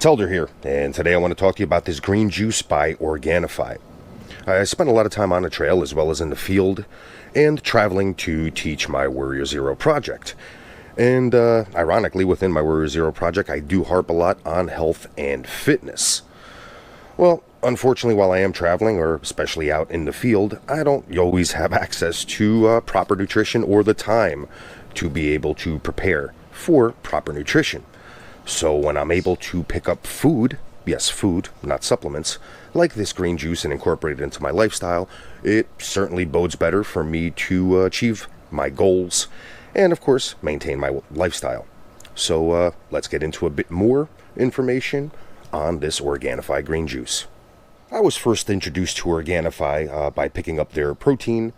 Telder here, and today I want to talk to you about this green juice by Organifi. I spent a lot of time on the trail as well as in the field and traveling to teach my Warrior Zero project. And ironically, within my Warrior Zero project, I do harp a lot on health and fitness. Well, unfortunately, while I am traveling, or especially out in the field, I don't always have access to proper nutrition or the time to be able to prepare for proper nutrition. So when I'm able to pick up food, yes, food, not supplements, like this green juice and incorporate it into my lifestyle, it certainly bodes better for me to achieve my goals and, of course, maintain my lifestyle. So let's get into a bit more information on this Organifi green juice. I was first introduced to Organifi by picking up their protein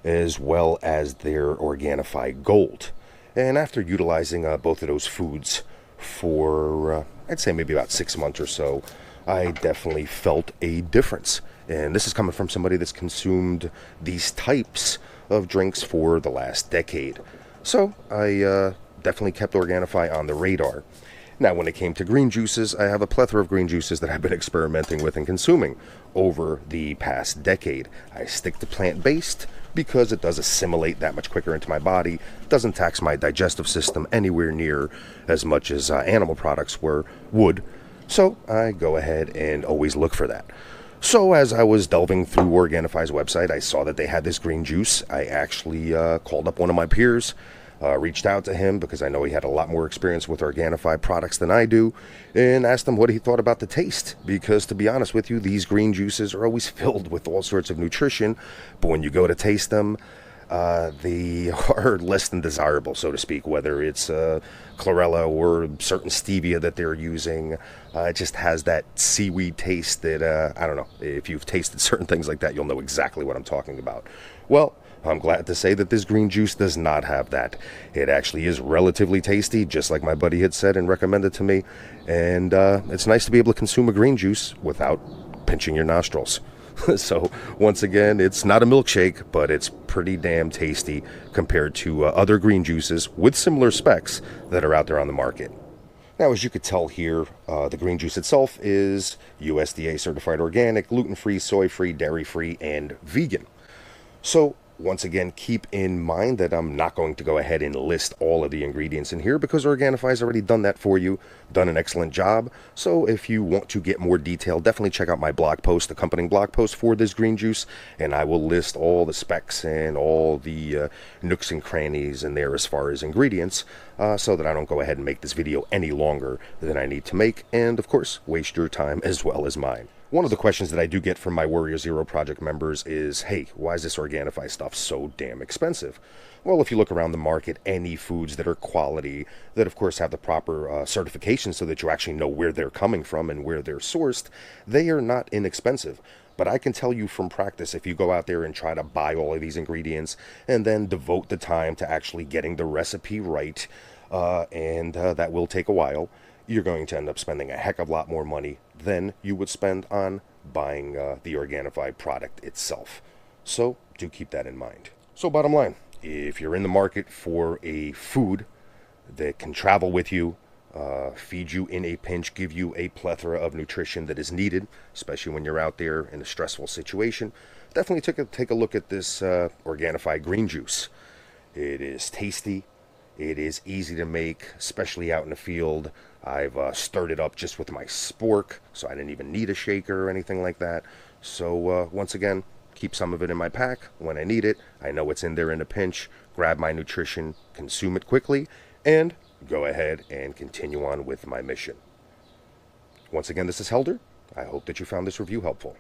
as well as their Organifi Gold. And after utilizing both of those foods for, I'd say maybe about 6 months or so, I definitely felt a difference. And this is coming from somebody that's consumed these types of drinks for the last decade. So I definitely kept Organifi on the radar. Now, when it came to green juices, I have a plethora of green juices that I've been experimenting with and consuming over the past decade. I stick to plant-based because it does assimilate that much quicker into my body, doesn't tax my digestive system anywhere near as much as animal products would. So I go ahead and always look for that. So as I was delving through Organifi's website, I saw that they had this green juice. I actually called up one of my peers, reached out to him because I know he had a lot more experience with Organifi products than I do, and asked him what he thought about the taste. Because to be honest with you, these green juices are always filled with all sorts of nutrition, but when you go to taste them, they are less than desirable, so to speak, whether it's chlorella or certain stevia that they're using. It just has that seaweed taste that, I don't know, if you've tasted certain things like that, you'll know exactly what I'm talking about. Well, I'm glad to say that this green juice does not have that. It actually is relatively tasty, just like my buddy had said and recommended to me. And it's nice to be able to consume a green juice without pinching your nostrils. So once again, it's not a milkshake, but it's pretty damn tasty compared to other green juices with similar specs that are out there on the market. Now, as you could tell here, the green juice itself is USDA certified organic, gluten-free, soy-free, dairy-free, and vegan. So once again, keep in mind that I'm not going to go ahead and list all of the ingredients in here because Organifi's already done that for you, done an excellent job. So if you want to get more detail, definitely check out my blog post, accompanying blog post for this green juice, and I will list all the specs and all the nooks and crannies in there as far as ingredients, so that I don't go ahead and make this video any longer than I need to make, and of course, waste your time as well as mine. One of the questions that I do get from my Warrior Zero project members is, hey, why is this Organifi stuff so damn expensive? Well, if you look around the market, any foods that are quality, that of course have the proper certification so that you actually know where they're coming from and where they're sourced, they are not inexpensive. But I can tell you from practice, if you go out there and try to buy all of these ingredients and then devote the time to actually getting the recipe right, and that will take a while, you're going to end up spending a heck of a lot more money than you would spend on buying the Organifi product itself. So do keep that in mind. So bottom line, if you're in the market for a food that can travel with you, feed you in a pinch, give you a plethora of nutrition that is needed, especially when you're out there in a stressful situation, definitely take a look at this Organifi green juice. It is tasty. It is easy to make, especially out in the field. I've stirred it up just with my spork, so I didn't even need a shaker or anything like that. So once again, keep some of it in my pack. When I need it, I know it's in there in a pinch. Grab my nutrition, consume it quickly, and go ahead and continue on with my mission. Once again, this is Helder. I hope that you found this review helpful.